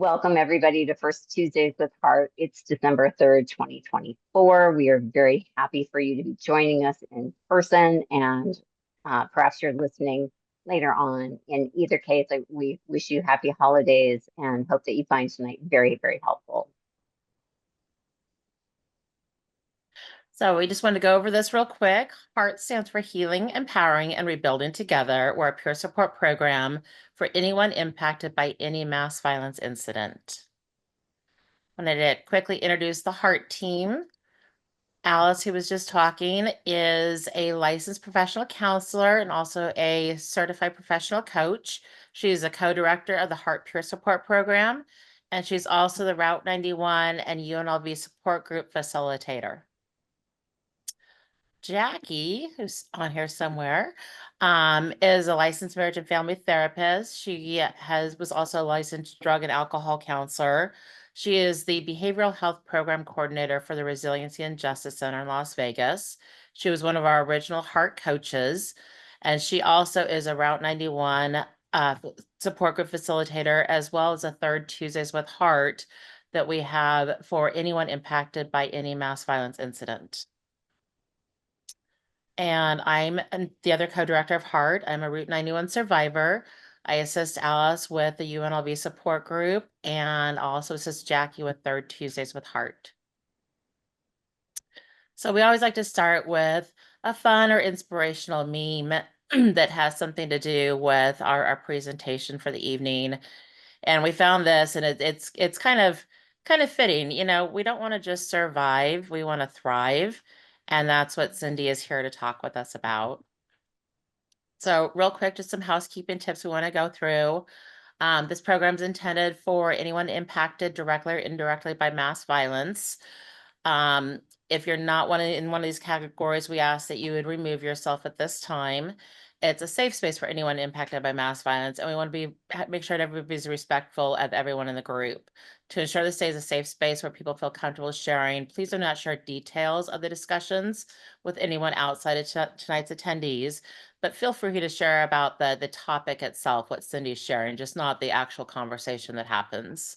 Welcome everybody to First Tuesdays with Heart. It's December 3rd, 2024. We are very happy for you to be joining us in person, and perhaps you're listening later on. In either case, we wish you happy holidays and hope that you find tonight very, very helpful. So we just want to go over this real quick. HEART stands for Healing, Empowering, and Rebuilding Together. We're a peer support program for anyone impacted by any mass violence incident. I wanted to quickly introduce the HEART team. Alice, who was just talking, is a licensed professional counselor and also a certified professional coach. She's a co-director of the HEART Peer Support Program, and she's also the Route 91 and UNLV support group facilitator. Jackie, who's on here somewhere, is a licensed marriage and family therapist. She was also a licensed drug and alcohol counselor. She is the behavioral health program coordinator for the Resiliency and Justice Center in Las Vegas. She was one of our original HEART coaches, and she also is a Route 91 support group facilitator, as well as a third Tuesdays with Heart that we have for anyone impacted by any mass violence incident. And I'm the other co-director of HEART. I'm a Route 91 survivor. I assist Alice with the UNLV support group and also assist Jackie with Third Tuesdays with HEART. So we always like to start with a fun or inspirational meme that has something to do with our presentation for the evening. And we found this, and it's kind of fitting. You know, we don't want to just survive, we want to thrive. And that's what Cindy is here to talk with us about. So real quick, just some housekeeping tips we want to go through. This program is intended for anyone impacted directly or indirectly by mass violence. If you're not in one of these categories, we ask that you would remove yourself at this time. It's a safe space for anyone impacted by mass violence, and we want to make sure that everybody's respectful of everyone in the group. To ensure this stays a safe space where people feel comfortable sharing, please do not share details of the discussions with anyone outside of tonight's attendees, but feel free to share about the topic itself, what Cindy's sharing, just not the actual conversation that happens.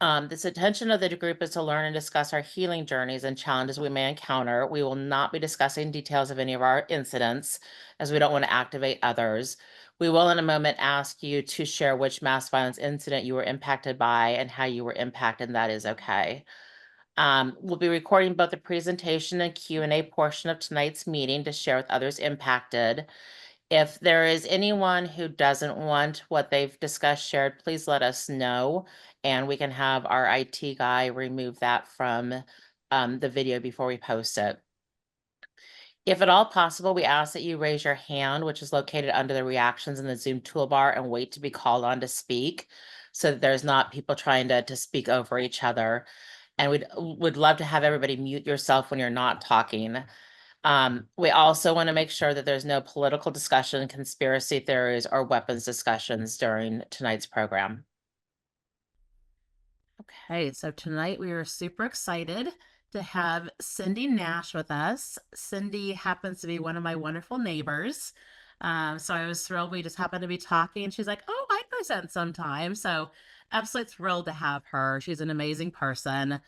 This intention of the group is to learn and discuss our healing journeys and challenges we may encounter. We will not be discussing details of any of our incidents, as we don't want to activate others. We will in a moment ask you to share which mass violence incident you were impacted by and how you were impacted, and that is okay. We'll be recording both the presentation and Q&A portion of tonight's meeting to share with others impacted. If there is anyone who doesn't want what they've discussed shared, please let us know, and we can have our IT guy remove that from the video before we post it. If at all possible, we ask that you raise your hand, which is located under the reactions in the Zoom toolbar, and wait to be called on to speak, so that there's not people trying to speak over each other. And we'd love to have everybody mute yourself when you're not talking. We also want to make sure that there's no political discussion, conspiracy theories, or weapons discussions during tonight's program. Okay, so tonight we are super excited to have Cynthia Nash with us. Cindy happens to be one of my wonderful neighbors. So I was thrilled. We just happened to be talking, and she's like, "Oh, I present sometimes." So absolutely thrilled to have her. She's an amazing person.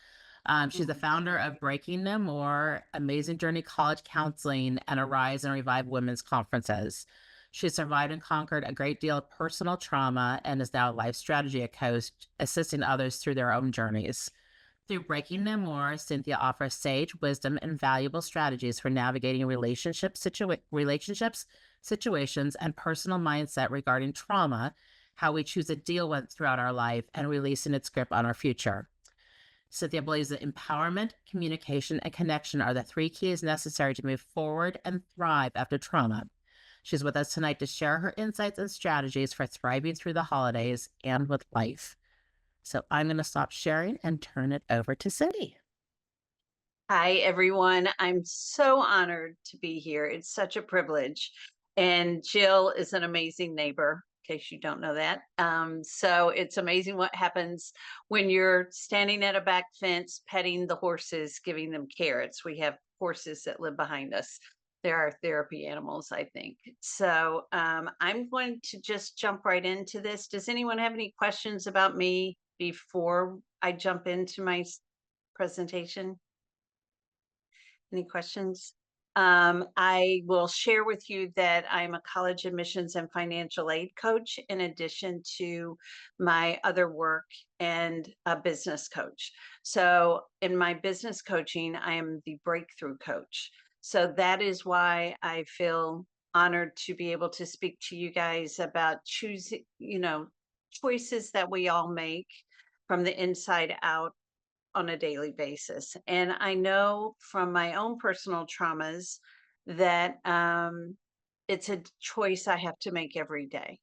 She's the founder of Breaking No More, Amazing Journey College Counseling, and Arise and Revive Women's Conferences. She survived and conquered a great deal of personal trauma and is now a life strategy coach, assisting others through their own journeys. Through Breaking No More, Cynthia offers sage wisdom and valuable strategies for navigating relationships, situations, and personal mindset regarding trauma, how we choose to deal with it throughout our life, and releasing its grip on our future. Cynthia believes that empowerment, communication, and connection are the three keys necessary to move forward and thrive after trauma. She's with us tonight to share her insights and strategies for thriving through the holidays and with life. So I'm going to stop sharing and turn it over to Cindy. Hi, everyone. I'm so honored to be here. It's such a privilege. And Jill is an amazing neighbor, in case you don't know that. So it's amazing what happens when you're standing at a back fence, petting the horses, giving them carrots. We have horses that live behind us. They're our therapy animals, I think. So I'm going to just jump right into this. Does anyone have any questions about me? before I jump into my presentation? Any questions? I will share with you that I'm a college admissions and financial aid coach in addition to my other work and a business coach. So in my business coaching, I am the breakthrough coach. So that is why I feel honored to be able to speak to you guys about choosing, choices that we all make from the inside out on a daily basis. And I know from my own personal traumas that it's a choice I have to make every day.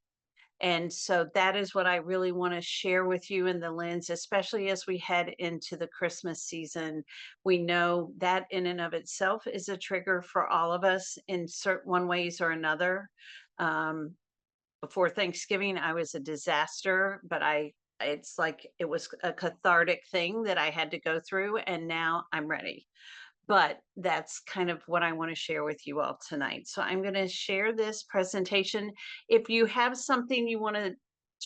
And so that is what I really want to share with you in the lens, especially as we head into the Christmas season. We know that in and of itself is a trigger for all of us in certain one ways or another. Before Thanksgiving, I was a disaster, but it's like it was a cathartic thing that I had to go through, and now I'm ready. But that's kind of what I want to share with you all tonight. So I'm going to share this presentation. If you have something you want to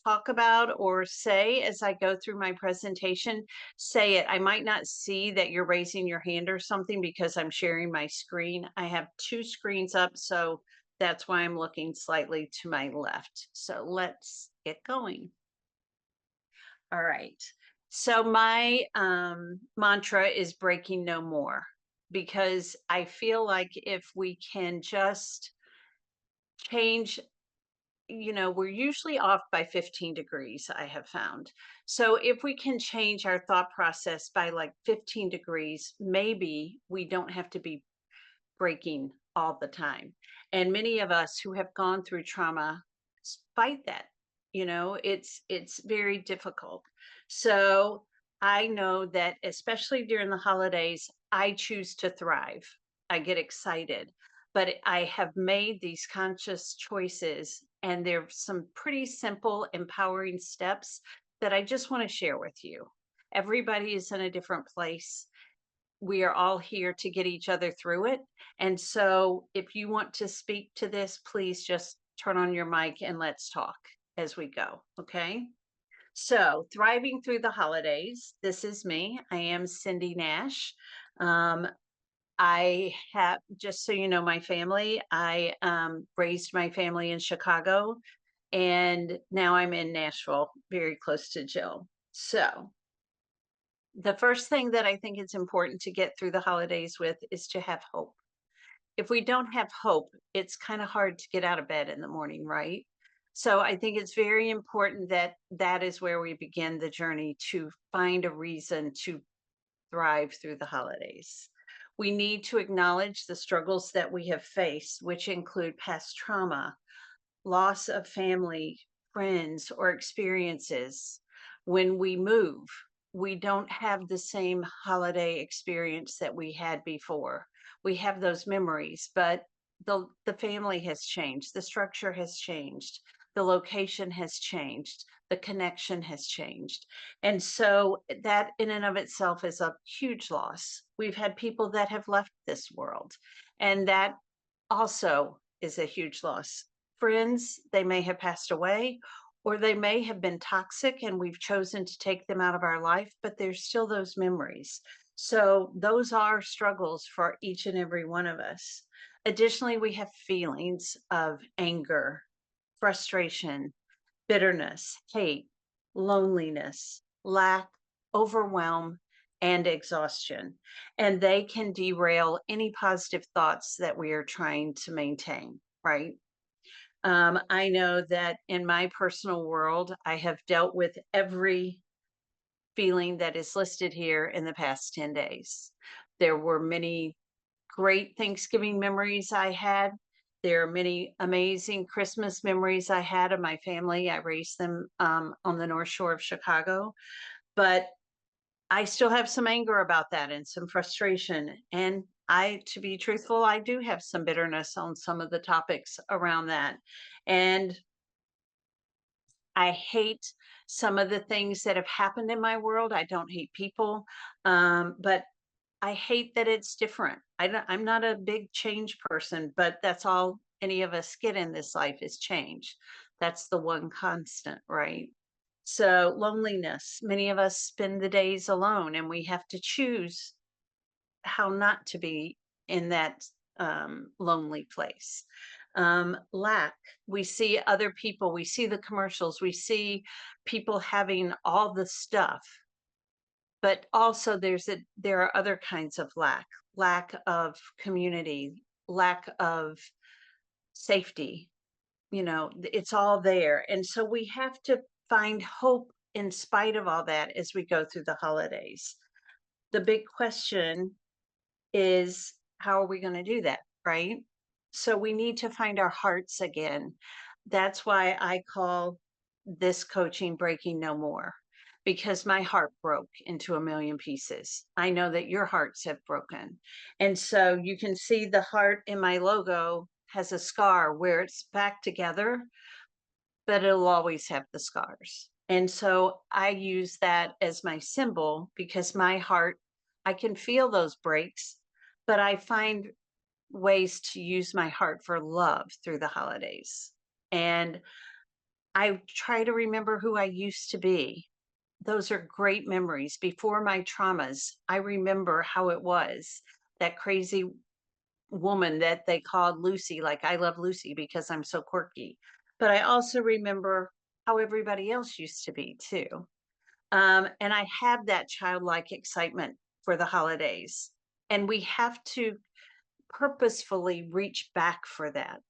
talk about or say as I go through my presentation, say it. I might not see that you're raising your hand or something because I'm sharing my screen. I have two screens up, so that's why I'm looking slightly to my left. So let's get going. All right. So my mantra is breaking no more, because I feel like if we can just change, we're usually off by 15 degrees, I have found. So if we can change our thought process by like 15 degrees, maybe we don't have to be breaking all the time. And many of us who have gone through trauma fight that. It's very difficult. So I know that especially during the holidays, I choose to thrive. I get excited, but I have made these conscious choices, and there's some pretty simple, empowering steps that I just want to share with you. Everybody is in a different place. We are all here to get each other through it. And so if you want to speak to this, please just turn on your mic and let's talk as we go. Okay. So thriving through the holidays. This is me. I am Cynthia Nash. I have, just so you know, my family, I raised my family in Chicago, and now I'm in Nashville, very close to Jill. So the first thing that I think it's important to get through the holidays with is to have hope. If we don't have hope, it's kind of hard to get out of bed in the morning, right? So I think it's very important that that is where we begin the journey to find a reason to thrive through the holidays. We need to acknowledge the struggles that we have faced, which include past trauma, loss of family, friends, or experiences. When we move, we don't have the same holiday experience that we had before. We have those memories, but the family has changed, the structure has changed, the location has changed, the connection has changed. And so that in and of itself is a huge loss. We've had people that have left this world, and that also is a huge loss. Friends, they may have passed away, or they may have been toxic and we've chosen to take them out of our life, but there's still those memories. So those are struggles for each and every one of us. Additionally, we have feelings of anger, frustration, bitterness, hate, loneliness, lack, overwhelm, and exhaustion. And they can derail any positive thoughts that we are trying to maintain, right? I know that in my personal world, I have dealt with every feeling that is listed here in the past 10 days. There were many great Thanksgiving memories I had. There are many amazing Christmas memories I had of my family. I raised them on the North Shore of Chicago, but I still have some anger about that and some frustration. And to be truthful, I do have some bitterness on some of the topics around that. And I hate some of the things that have happened in my world. I don't hate people, but I hate that it's different. I'm not a big change person, but that's all any of us get in this life is change. That's the one constant, right? So loneliness, many of us spend the days alone and we have to choose how not to be in that lonely place. Lack, we see other people, we see the commercials, we see people having all the stuff, but also there are other kinds of lack of community, lack of safety. It's all there, and so we have to find hope in spite of all that as we go through the holidays. The big question is, how are we going to do that, right? So we need to find our hearts again. That's why I call this coaching Breaking No More, because my heart broke into a million pieces. I know that your hearts have broken. And so you can see the heart in my logo has a scar where it's back together, but it'll always have the scars. And so I use that as my symbol because my heart, I can feel those breaks, but I find ways to use my heart for love through the holidays. And I try to remember who I used to be. Those are great memories. Before my traumas, I remember how it was, that crazy woman that they called Lucy, like I love Lucy because I'm so quirky. But I also remember how everybody else used to be too. And I have that childlike excitement for the holidays. And we have to purposefully reach back for that.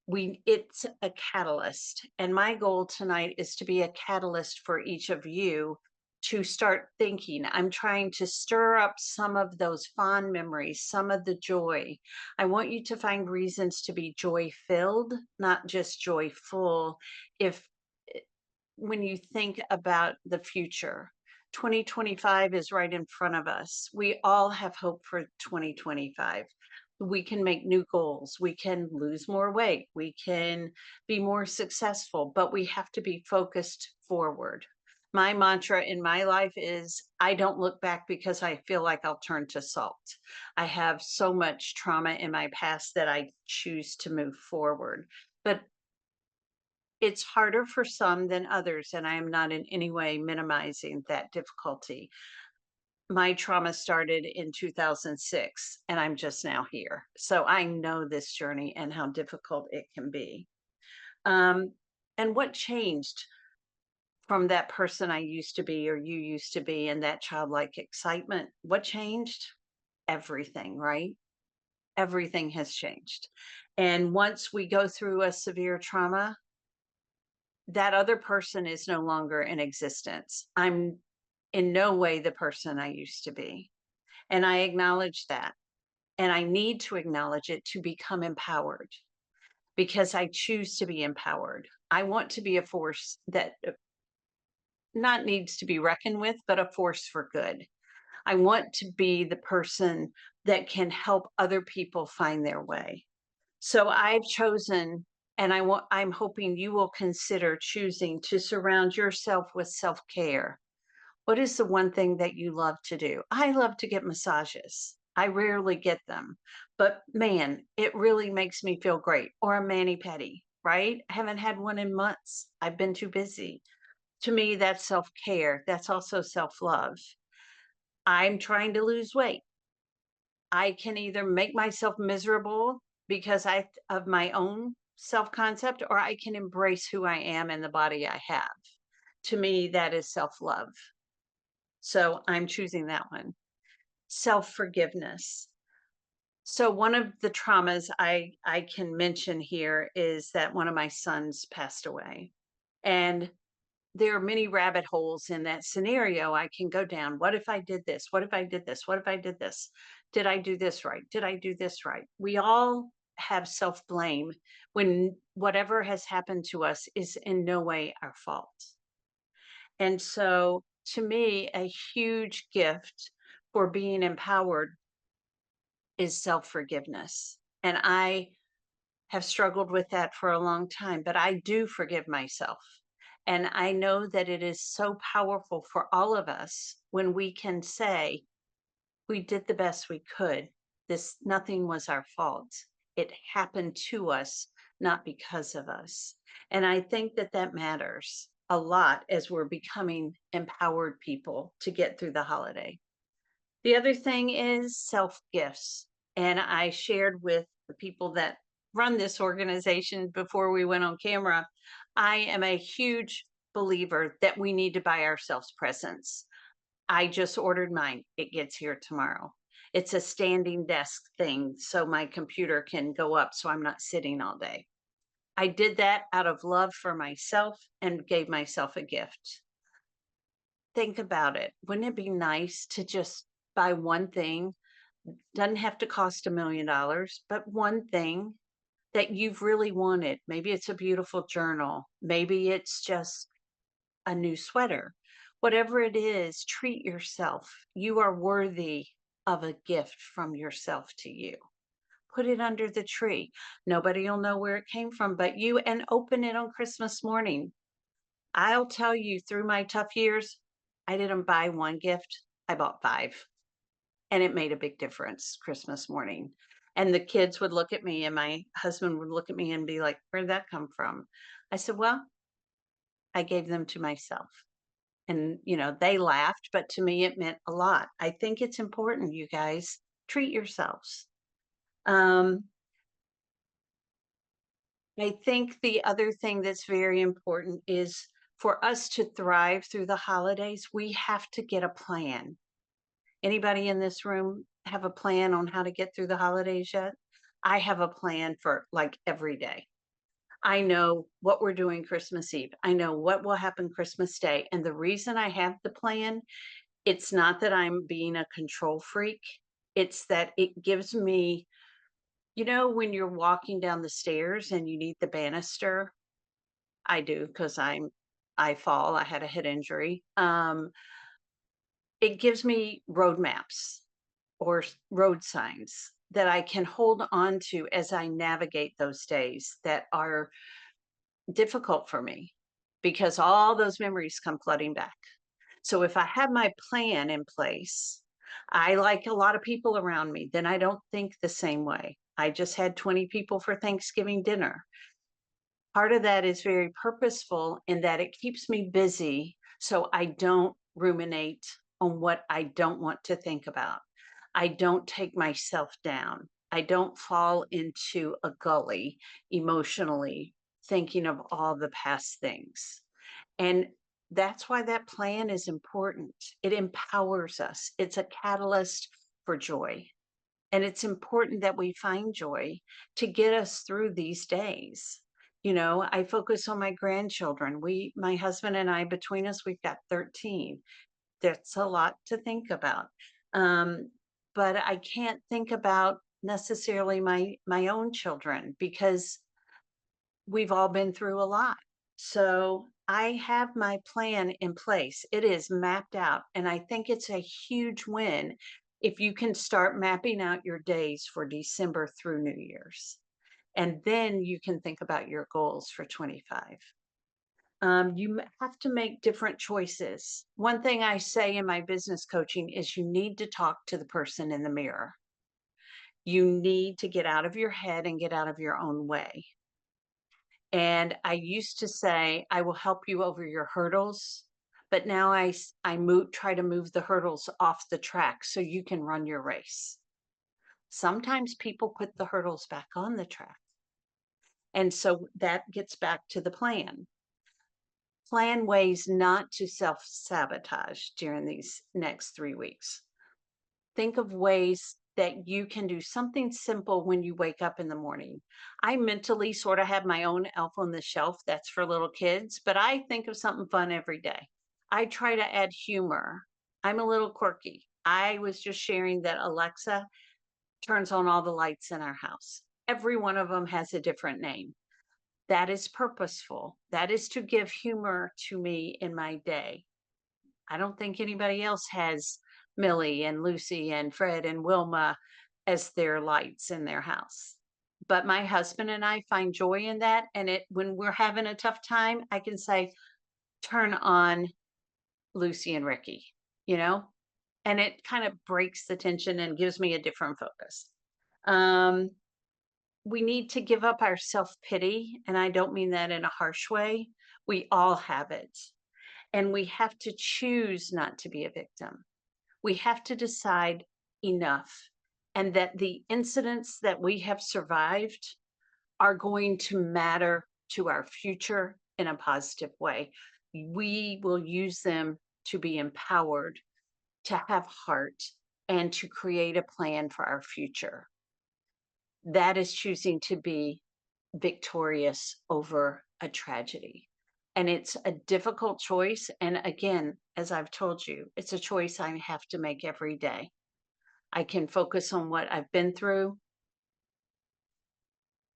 It's a catalyst. And my goal tonight is to be a catalyst for each of you to start thinking. I'm trying to stir up some of those fond memories, some of the joy. I want you to find reasons to be joy filled, not just joyful. If When you think about the future, 2025 is right in front of us. We all have hope for 2025. We can make new goals. We can lose more weight. We can be more successful, but we have to be focused forward. My mantra in my life is I don't look back because I feel like I'll turn to salt. I have so much trauma in my past that I choose to move forward. But it's harder for some than others, and I am not in any way minimizing that difficulty. My trauma started in 2006, and I'm just now here. So I know this journey and how difficult it can be. And what changed from that person I used to be or you used to be and that childlike excitement? What changed? Everything, right? Everything has changed. And once we go through a severe trauma, that other person is no longer in existence. I'm in no way the person I used to be. And I acknowledge that. And I need to acknowledge it to become empowered because I choose to be empowered. I want to be a force that not needs to be reckoned with, but a force for good. I want to be the person that can help other people find their way. So I've chosen, and I'm hoping you will consider choosing to surround yourself with self-care. What is the one thing that you love to do? I love to get massages. I rarely get them, but man, it really makes me feel great. Or a mani-pedi, right? I haven't had one in months. I've been too busy. To me, that's self-care. That's also self-love. I'm trying to lose weight. I can either make myself miserable because of my own self-concept, or I can embrace who I am and the body I have. To me, that is self-love. So I'm choosing that one. Self-forgiveness. So one of the traumas I can mention here is that one of my sons passed away. And there are many rabbit holes in that scenario I can go down. What if I did this? What if I did this? What if I did this? Did I do this right? Did I do this right? We all have self blame when whatever has happened to us is in no way our fault. And so, to me, a huge gift for being empowered is self forgiveness. And I have struggled with that for a long time, but I do forgive myself. And I know that it is so powerful for all of us when we can say, we did the best we could. Nothing was our fault. It happened to us, not because of us. And I think that that matters. a lot as we're becoming empowered people to get through the holiday. The other thing is self gifts. And I shared with the people that run this organization before we went on camera. I am a huge believer that we need to buy ourselves presents. I just ordered mine. It gets here tomorrow. It's a standing desk thing so my computer can go up so I'm not sitting all day. I did that out of love for myself and gave myself a gift. Think about it. Wouldn't it be nice to just buy one thing? Doesn't have to cost $1 million, but one thing that you've really wanted. Maybe it's a beautiful journal. Maybe it's just a new sweater. Whatever it is, treat yourself. You are worthy of a gift from yourself to you. Put it under the tree. Nobody will know where it came from but you, and open it on Christmas morning. I'll tell you, through my tough years, I didn't buy one gift, I bought 5. And it made a big difference Christmas morning. And the kids would look at me and my husband would look at me and be like, "Where'd that come from?" I said, "Well, I gave them to myself." And, they laughed, but to me, it meant a lot. I think it's important, you guys, treat yourselves. Um, I think the other thing that's very important is for us to thrive through the holidays, we have to get a plan. Anybody in this room have a plan on how to get through the holidays yet? I have a plan for like every day. I know what we're doing Christmas Eve. I know what will happen Christmas Day. And the reason I have the plan, it's not that I'm being a control freak. It's that it gives me, when you're walking down the stairs and you need the banister. I do because I fall. I had a head injury. It gives me road maps or road signs that I can hold on to as I navigate those days that are difficult for me because all those memories come flooding back. So if I have my plan in place, I like a lot of people around me, then I don't think the same way. I just had 20 people for Thanksgiving dinner. Part of that is very purposeful in that it keeps me busy so I don't ruminate on what I don't want to think about. I don't take myself down. I don't fall into a gully emotionally thinking of all the past things. And that's why that plan is important. It empowers us. It's a catalyst for joy. And it's important that we find joy to get us through these days. I focus on my grandchildren. My husband and I, between us, we've got 13. That's a lot to think about. But I can't think about necessarily my own children because we've all been through a lot. So I have my plan in place. It is mapped out. And I think it's a huge win if you can start mapping out your days for December through New Year's. And then you can think about your goals for 25. You have to make different choices. One thing I say in my business coaching is you need to talk to the person in the mirror. You need to get out of your head and get out of your own way. And I used to say, I will help you over your hurdles. But now I try to move the hurdles off the track so you can run your race. Sometimes people put the hurdles back on the track. And so that gets back to the plan. Plan ways not to self-sabotage during these next 3 weeks. Think of ways that you can do something simple when you wake up in the morning. I mentally sort of have my own elf on the shelf that's for little kids, but I think of something fun every day. I try to add humor. I'm a little quirky. I was just sharing that Alexa turns on all the lights in our house. Every one of them has a different name. That is purposeful. That is to give humor to me in my day. I don't think anybody else has Millie and Lucy and Fred and Wilma as their lights in their house. But my husband and I find joy in that. And when we're having a tough time, I can say, turn on Lucy and Ricky, and it kind of breaks the tension and gives me a different focus. We need to give up our self-pity, and I don't mean that in a harsh way. We all have it. And we have to choose not to be a victim. We have to decide enough, and that the incidents that we have survived are going to matter to our future in a positive way. We will use them to be empowered, to have heart, and to create a plan for our future. That is choosing to be victorious over a tragedy. And it's a difficult choice. And again, as I've told you, it's a choice I have to make every day. I can focus on what I've been through,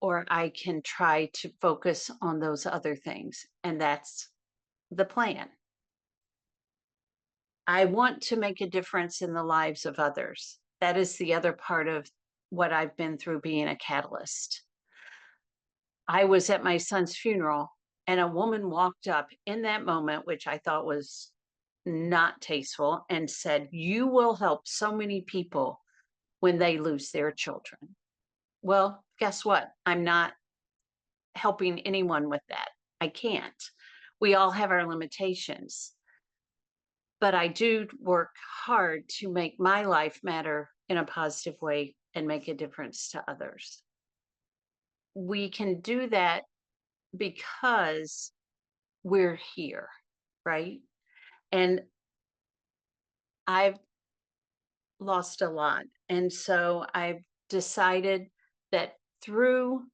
or I can try to focus on those other things. And that's the plan. I want to make a difference in the lives of others. That is the other part of what I've been through being a catalyst. I was at my son's funeral, and a woman walked up in that moment, which I thought was not tasteful, and said, "You will help so many people when they lose their children." Well, guess what? I'm not helping anyone with that. I can't. We all have our limitations. But I do work hard to make my life matter in a positive way and make a difference to others. We can do that because we're here, right? And I've lost a lot. And so I've decided that through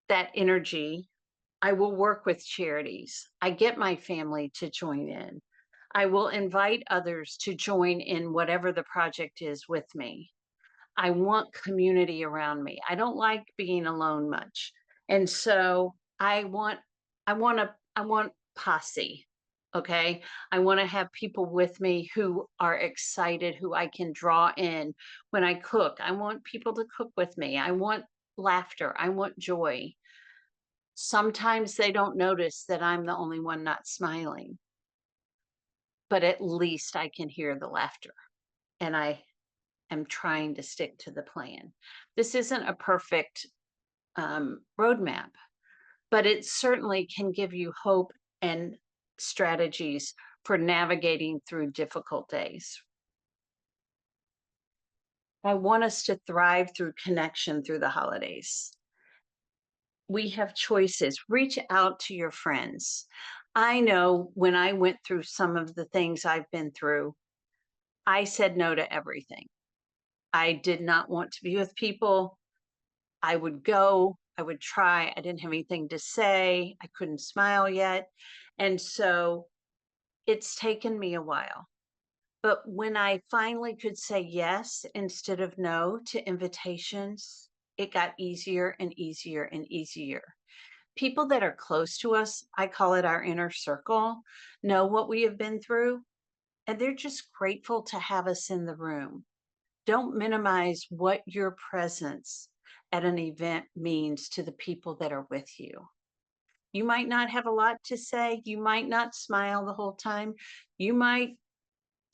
that energy, I will work with charities. I get my family to join in. I will invite others to join in whatever the project is with me. I want community around me. I don't like being alone much. And so I want posse. Okay. I want to have people with me who are excited, who I can draw in when I cook. I want people to cook with me. I want laughter. I want joy. Sometimes they don't notice that I'm the only one not smiling, but at least I can hear the laughter. And I am trying to stick to the plan. This isn't a perfect roadmap, but it certainly can give you hope and strategies for navigating through difficult days. I want us to thrive through connection through the holidays. We have choices. Reach out to your friends. I know when I went through some of the things I've been through, I said no to everything. I did not want to be with people. I would go, I would try. I didn't have anything to say. I couldn't smile yet. And so it's taken me a while. But when I finally could say yes instead of no to invitations, it got easier and easier and easier. People that are close to us, I call it our inner circle, know what we have been through, and they're just grateful to have us in the room. Don't minimize what your presence at an event means to the people that are with you. You might not have a lot to say. You might not smile the whole time. You might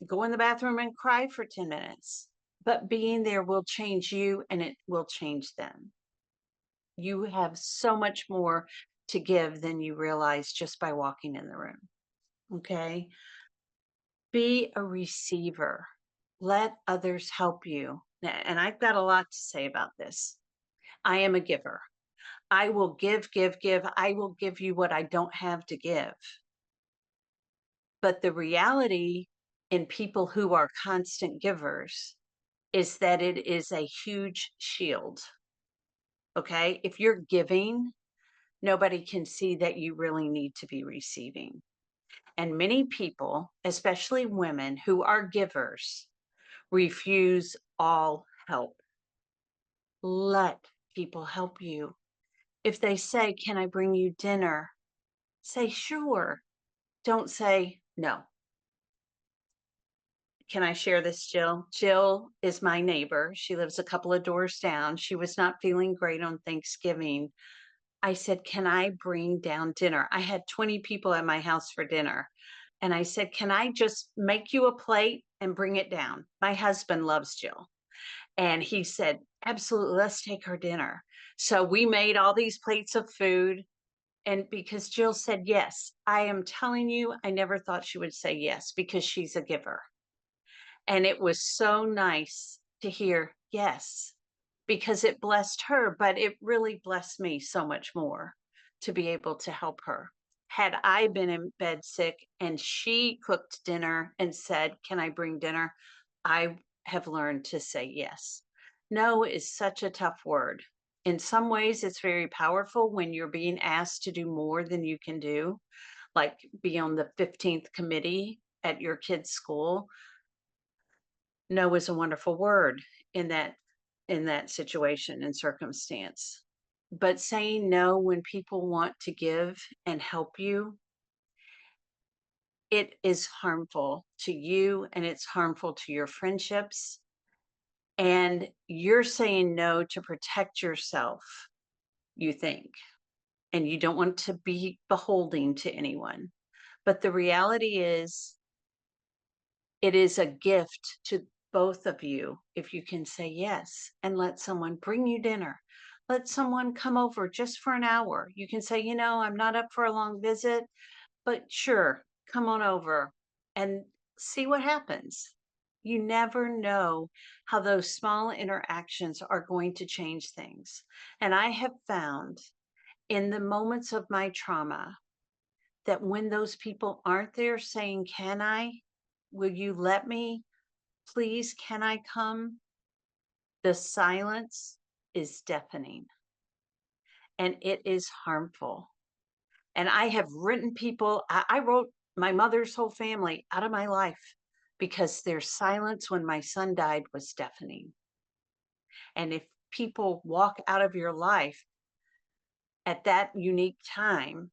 go in the bathroom and cry for 10 minutes, but being there will change you and it will change them. You have so much more to give than you realize just by walking in the room. Okay. Be a receiver. Let others help you. And I've got a lot to say about this. I am a giver. I will give, give, give. I will give you what I don't have to give. But the reality in people who are constant givers is that it is a huge shield. Okay. If you're giving, nobody can see that you really need to be receiving. And many people, especially women who are givers, refuse all help. Let people help you. If they say, "Can I bring you dinner?" say, "Sure." Don't say no. Can I share this, Jill? Jill is my neighbor. She lives a couple of doors down. She was not feeling great on Thanksgiving. I said, "Can I bring down dinner?" I had 20 people at my house for dinner. And I said, "Can I just make you a plate and bring it down?" My husband loves Jill. And he said, "Absolutely, let's take her dinner." So we made all these plates of food. And because Jill said yes, I am telling you, I never thought she would say yes because she's a giver. And it was so nice to hear yes, because it blessed her, but it really blessed me so much more to be able to help her. Had I been in bed sick and she cooked dinner and said, "Can I bring dinner?" I have learned to say yes. No is such a tough word. In some ways, it's very powerful when you're being asked to do more than you can do, like be on the 15th committee at your kid's school. No is a wonderful word in that situation and circumstance. But saying no when people want to give and help you, it is harmful to you and it's harmful to your friendships. And you're saying no to protect yourself, you think, and you don't want to be beholden to anyone. But the reality is, it is a gift to both of you if you can say yes and let someone bring you dinner. Let someone come over just for an hour. You can say, I'm not up for a long visit, but sure, come on over and see what happens. You never know how those small interactions are going to change things. And I have found in the moments of my trauma that when those people aren't there saying, "Can I? Will you let me? Please, can I come?" The silence is deafening and it is harmful. And I have written people, I wrote my mother's whole family out of my life because their silence when my son died was deafening. And if people walk out of your life at that unique time,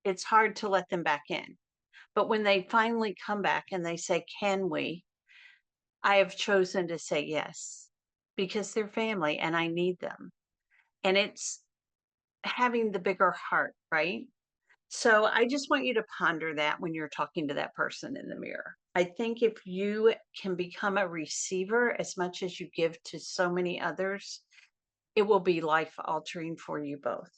it's hard to let them back in. But when they finally come back and they say, "Can we?" I have chosen to say yes because they're family and I need them. And it's having the bigger heart, right? So I just want you to ponder that when you're talking to that person in the mirror. I think if you can become a receiver as much as you give to so many others, it will be life altering for you both.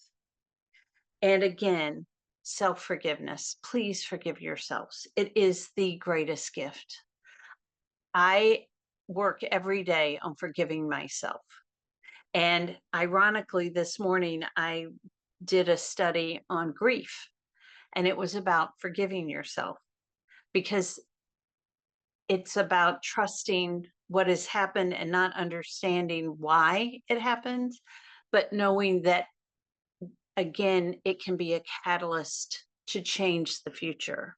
And again, self forgiveness. Please forgive yourselves. It is the greatest gift. I work every day on forgiving myself. And ironically, this morning I did a study on grief, and it was about forgiving yourself because it's about trusting what has happened and not understanding why it happened, but knowing that, again, it can be a catalyst to change the future.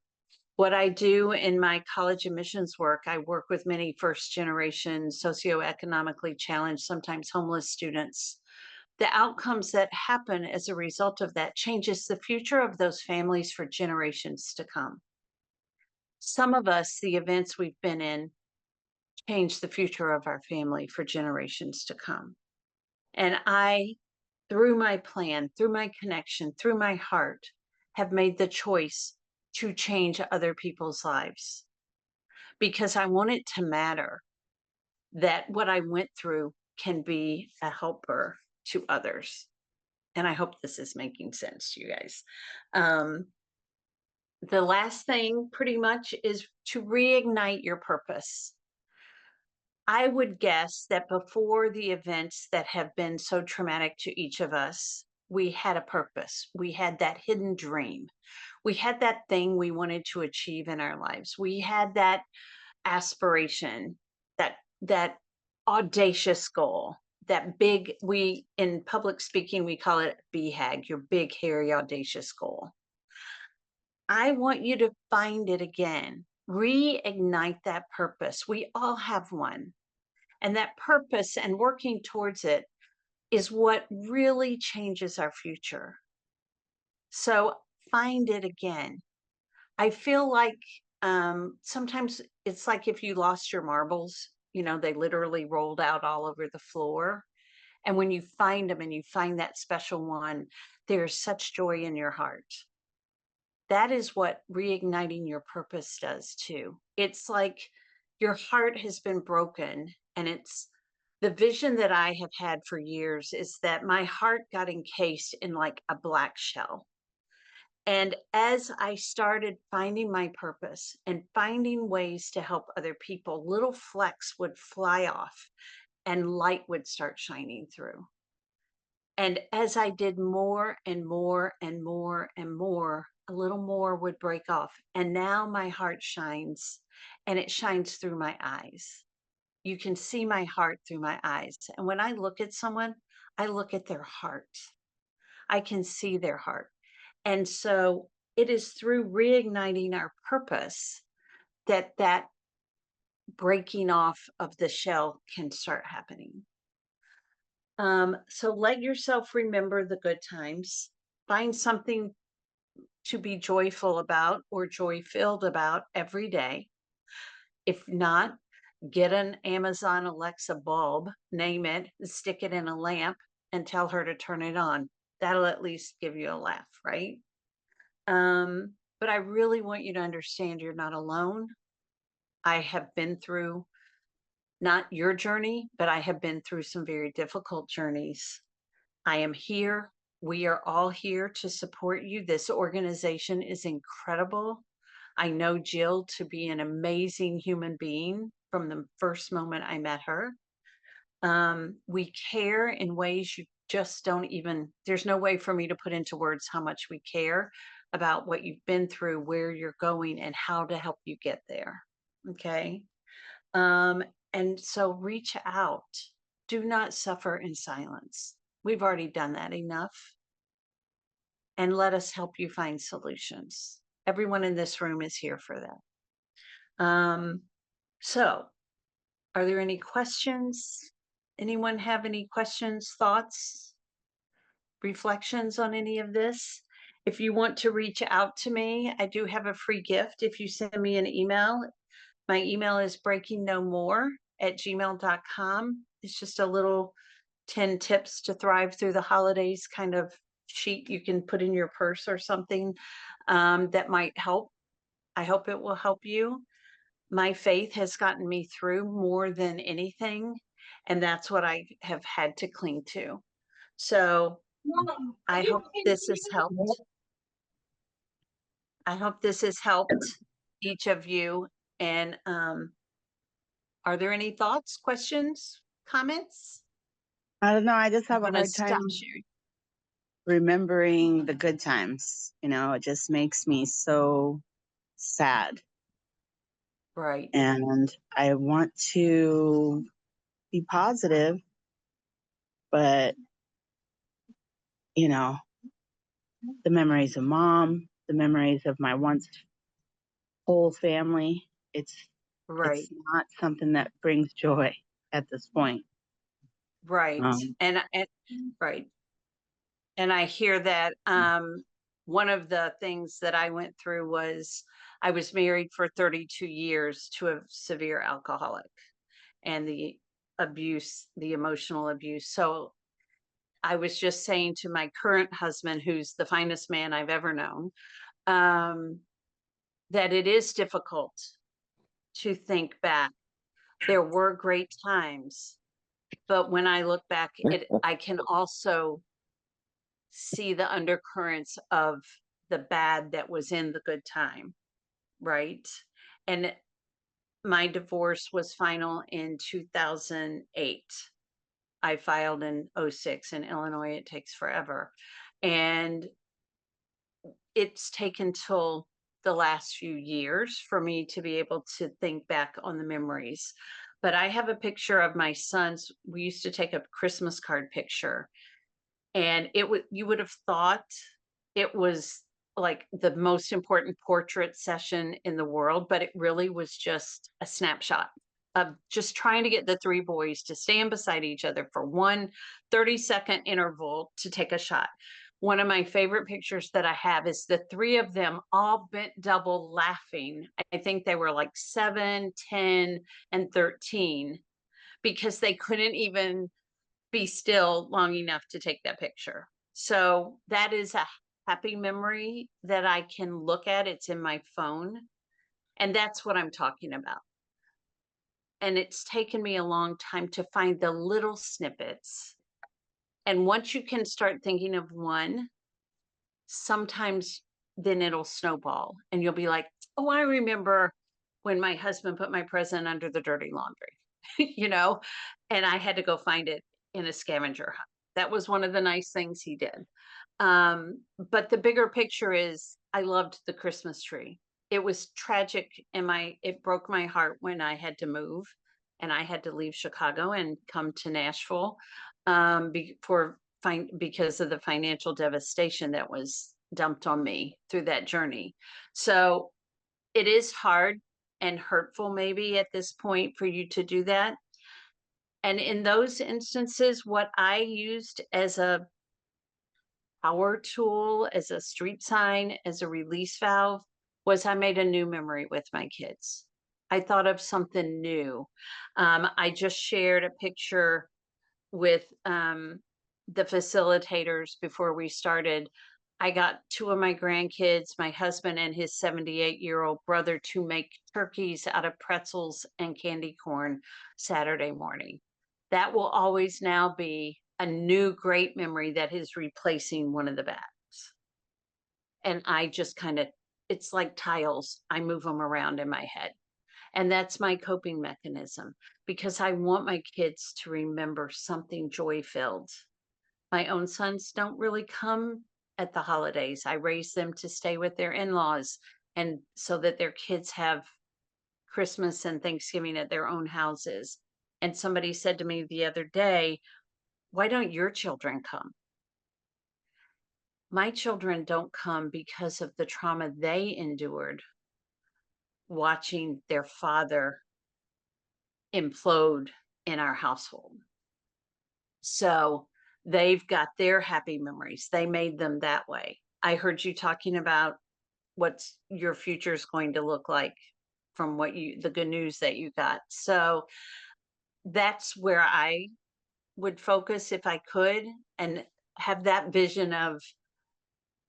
What I do in my college admissions work, I work with many first generation socioeconomically challenged, sometimes homeless students. The outcomes that happen as a result of that changes the future of those families for generations to come. Some of us, the events we've been in, change the future of our family for generations to come. And I, through my plan, through my connection, through my heart, have made the choice to change other people's lives because I want it to matter that what I went through can be a helper to others. And I hope this is making sense to you guys. The last thing pretty much is to reignite your purpose. I would guess that before the events that have been so traumatic to each of us, we had a purpose. We had that hidden dream. We had that thing we wanted to achieve in our lives. We had that aspiration, that audacious goal, that big, we in public speaking, we call it BHAG, your big, hairy, audacious goal. I want you to find it again. Reignite that purpose. We all have one. And that purpose and working towards it is what really changes our future. So find it again. I feel like sometimes it's like if you lost your marbles, they literally rolled out all over the floor. And when you find them and you find that special one, there's such joy in your heart. That is what reigniting your purpose does too. It's like your heart has been broken and it's the vision that I have had for years is that my heart got encased in like a black shell. And as I started finding my purpose and finding ways to help other people, little flecks would fly off and light would start shining through. And as I did more and more and more and more, a little more would break off. And now my heart shines, and it shines through my eyes. You can see my heart through my eyes. And when I look at someone, I look at their heart. I can see their heart. And so it is through reigniting our purpose that that breaking off of the shell can start happening. So let yourself remember the good times. Find something to be joyful about or joy filled about every day. If not, get an Amazon Alexa bulb, name it, stick it in a lamp, and tell her to turn it on. That'll at least give you a laugh, right? But I really want you to understand you're not alone. I have been through not your journey, but I have been through some very difficult journeys. I am here. We are all here to support you. This organization is incredible. I know Jill to be an amazing human being from the first moment I met her. We care in ways you just don't even, there's no way for me to put into words how much we care about what you've been through, where you're going, and how to help you get there. Okay. And so reach out. Do not suffer in silence. We've already done that enough. And let us help you find solutions. Everyone in this room is here for that. So are there any questions? Anyone have any questions, thoughts, reflections on any of this? If you want to reach out to me, I do have a free gift. If you send me an email, my email is breakingnomore@gmail.com. It's just a little 10 tips to thrive through the holidays kind of sheet you can put in your purse or something that might help. I hope it will help you. My faith has gotten me through more than anything, and that's what I have had to cling to. So I hope this has helped. I hope this has helped each of you. And are there any thoughts, questions, comments? I don't know. I just have a I'm gonna hard time stop sharing. remembering the good times. You know, it just makes me so sad. Right. And I want to be positive, but, you know, the memories of mom, the memories of my once whole family, Right. it's not something that brings joy at this point. Right. And right. And I hear that one of the things that I went through was I was married for 32 years to a severe alcoholic, and the abuse, the emotional abuse. So I was just saying to my current husband, who's the finest man I've ever known, that it is difficult to think back. There were great times, but when I look back, I can also see the undercurrents of the bad that was in the good time, right? And my divorce was final in 2008. I filed in 06 in Illinois. It takes forever. And it's taken till the last few years for me to be able to think back on the memories. But I have a picture of my sons. We used to take a Christmas card picture, and you would have thought it was like the most important portrait session in the world, but it really was just a snapshot of just trying to get the three boys to stand beside each other for one 30-second interval to take a shot. One of my favorite pictures that I have is the three of them all bent double laughing. I think they were like 7, 10, and 13, because they couldn't even be still long enough to take that picture. So that is a happy memory that I can look at. It's in my phone. And that's what I'm talking about. And it's taken me a long time to find the little snippets. And once you can start thinking of one, sometimes then it'll snowball and you'll be like, oh, I remember when my husband put my present under the dirty laundry, you know, and I had to go find it in a scavenger hunt. That was one of the nice things he did. But the bigger picture is I loved the Christmas tree. It was tragic and it broke my heart when I had to move and I had to leave Chicago and come to Nashville because of the financial devastation that was dumped on me through that journey. So it is hard and hurtful maybe at this point for you to do that. And in those instances, what I used as a power tool, as a street sign, as a release valve, was I made a new memory with my kids. I thought of something new. I just shared a picture with the facilitators before we started. I got two of my grandkids, my husband and his 78-year-old brother, to make turkeys out of pretzels and candy corn Saturday morning. That will always now be a new great memory that is replacing one of the bags. And I just it's like tiles. I move them around in my head. And that's my coping mechanism because I want my kids to remember something joy filled. My own sons don't really come at the holidays. I raise them to stay with their in-laws and so that their kids have Christmas and Thanksgiving at their own houses. And somebody said to me the other day, why don't your children come? My children don't come because of the trauma they endured watching their father implode in our household. So they've got their happy memories. They made them that way. I heard you talking about what's your future is going to look like from the good news that you got. So that's where I would focus if I could and have that vision of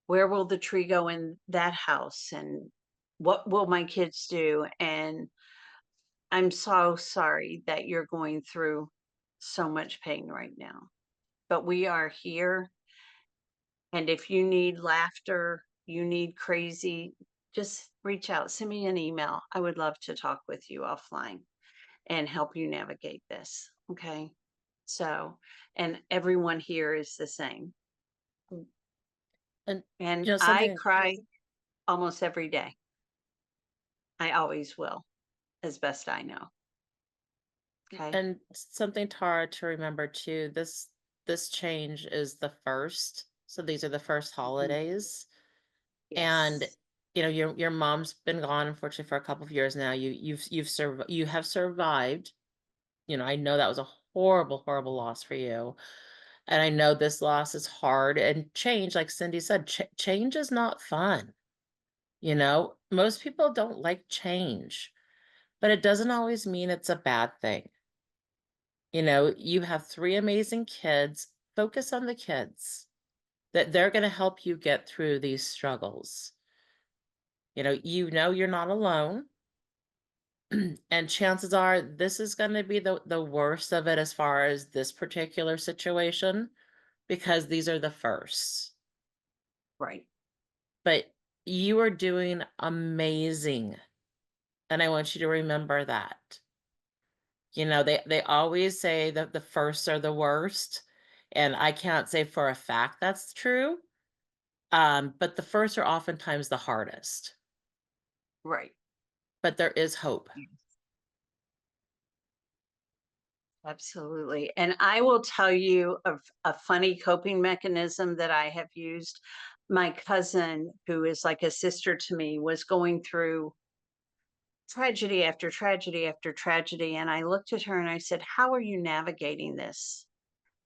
where will the tree go in that house and what will my kids do? And I'm so sorry that you're going through so much pain right now, but we are here. And if you need laughter, you need crazy, just reach out, send me an email. I would love to talk with you offline and help you navigate this. Okay. So, and everyone here is the same. And And you know, I something cry almost every day. I always will, as best I know. Okay. and something Tara to remember too, this change is the first. So these are the first holidays. And Yes. you know, your mom's been gone unfortunately for a couple of years now. You have survived. You know, I know that was a horrible, horrible loss for you. And I know this loss is hard and change, like Cindy said, change is not fun. You know, most people don't like change, but it doesn't always mean it's a bad thing. You know, you have three amazing kids. Focus on the kids, that they're going to help you get through these struggles. You know you're not alone. And chances are this is going to be the worst of it as far as this particular situation, because these are the firsts. Right. But you are doing amazing. And I want you to remember that. You know, they always say that the firsts are the worst. And I can't say for a fact that's true. But the firsts are oftentimes the hardest. Right. But there is hope. Yes. Absolutely. And I will tell you of a funny coping mechanism that I have used. My cousin, who is like a sister to me, was going through tragedy after tragedy after tragedy. And I looked at her and I said, how are you navigating this?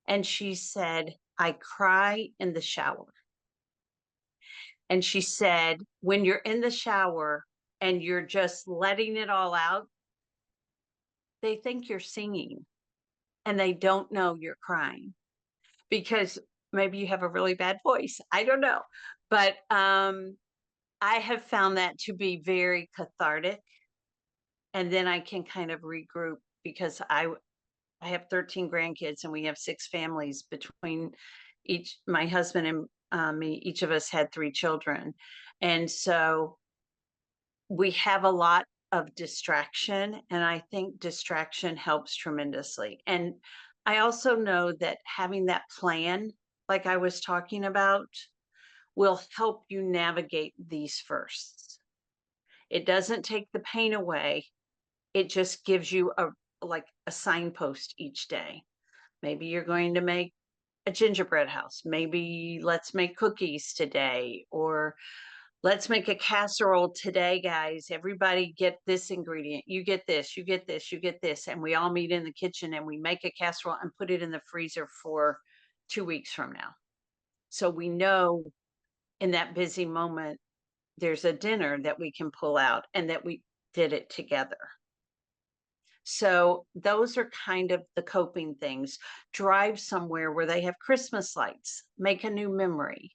And she said, I cry in the shower. And she said, when you're in the shower and you're just letting it all out, they think you're singing and they don't know you're crying because maybe you have a really bad voice. I don't know. But I have found that to be very cathartic. And then I can kind of regroup because I have 13 grandkids and we have 6 families between my husband and me, each of us had 3 children. And so we have a lot of distraction, and I think distraction helps tremendously. And I also know that having that plan, like I was talking about, will help you navigate these firsts. It doesn't take the pain away. It just gives you a signpost each day. Maybe you're going to make a gingerbread house. Maybe let's make cookies today, or let's make a casserole today, guys. Everybody get this ingredient. You get this, you get this, you get this. And we all meet in the kitchen and we make a casserole and put it in the freezer for 2 weeks from now. So we know in that busy moment, there's a dinner that we can pull out and that we did it together. So those are kind of the coping things. Drive somewhere where they have Christmas lights, make a new memory.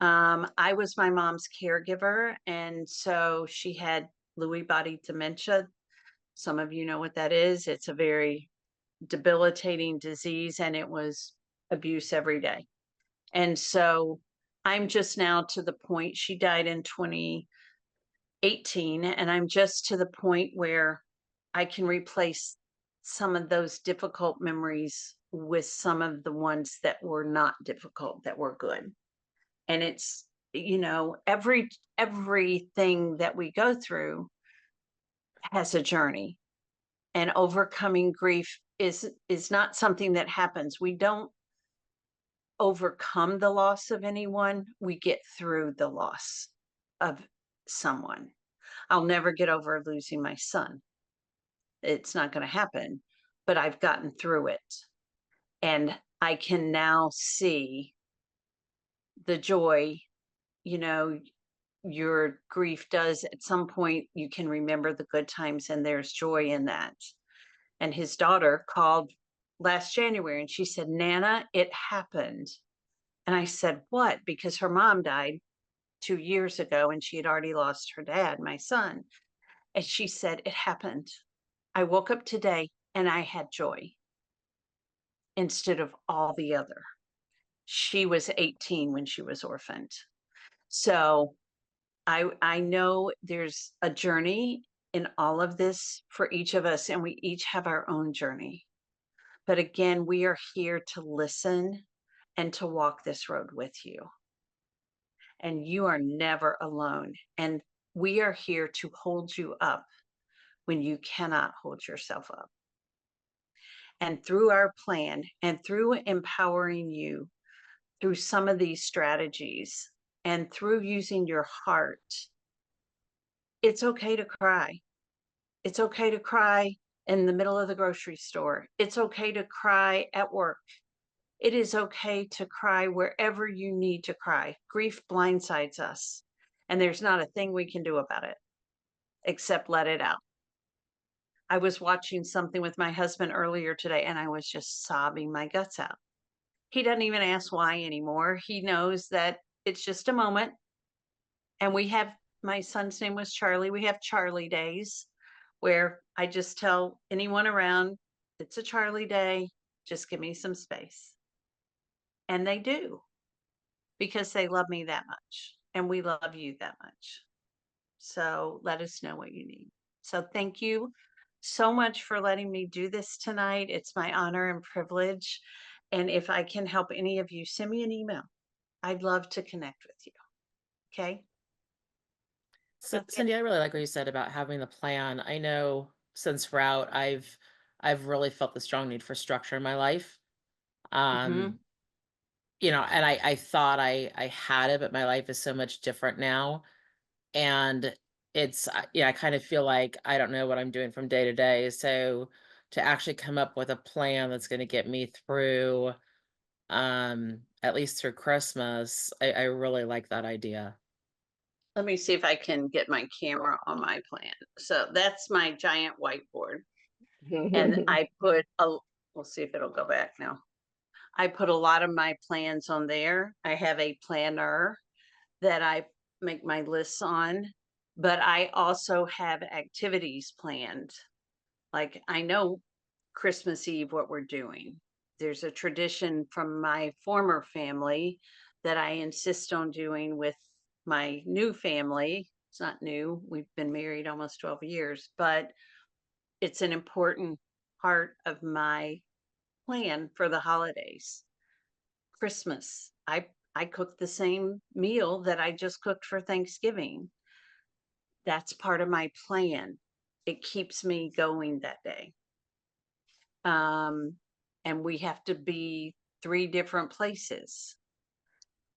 I was my mom's caregiver, and so she had Lewy body dementia. Some of you know what that is. It's a very debilitating disease, and it was abuse every day. And so I'm just now to the point, she died in 2018, and I'm just to the point where I can replace some of those difficult memories with some of the ones that were not difficult, that were good. And it's, everything that we go through has a journey, and overcoming grief is not something that happens. We don't overcome the loss of anyone. We get through the loss of someone. I'll never get over losing my son. It's not going to happen, but I've gotten through it. And I can now see the joy. Your grief does, at some point you can remember the good times, and there's joy in that. And his daughter called last January and she said, Nana, it happened. And I said, what? Because her mom died 2 years ago and she had already lost her dad, my son. And she said, it happened. I woke up today and I had joy instead of all the other. She was 18 when she was orphaned. So I know there's a journey in all of this for each of us, and we each have our own journey. But again, we are here to listen and to walk this road with you. And you are never alone. And we are here to hold you up when you cannot hold yourself up. And through our plan and through empowering you through some of these strategies and through using your heart, it's okay to cry. It's okay to cry in the middle of the grocery store. It's okay to cry at work. It is okay to cry wherever you need to cry. Grief blindsides us, and there's not a thing we can do about it except let it out. I was watching something with my husband earlier today, and I was just sobbing my guts out. He doesn't even ask why anymore. He knows that it's just a moment. And my son's name was Charlie. We have Charlie days where I just tell anyone around, it's a Charlie day, just give me some space. And they do, because they love me that much and we love you that much. So let us know what you need. So thank you so much for letting me do this tonight. It's my honor and privilege. And if I can help any of you, send me an email. I'd love to connect with you. Okay. So Okay. Cindy, I really like what you said about having the plan. I know since Route, I've really felt the strong need for structure in my life. Mhm. And I thought I had it, but my life is so much different now. And I kind of feel like I don't know what I'm doing from day to day. So to actually come up with a plan that's going to get me through, at least through Christmas, I really like that idea. Let me see if I can get my camera on my plan. So that's my giant whiteboard. And we'll see if it'll go back now. I put a lot of my plans on there. I have a planner that I make my lists on, but I also have activities planned Like, I know Christmas Eve what we're doing. There's a tradition from my former family that I insist on doing with my new family. It's not new. We've been married almost 12 years, but it's an important part of my plan for the holidays. Christmas, I cook the same meal that I just cooked for Thanksgiving. That's part of my plan. It keeps me going that day. And we have to be 3 different places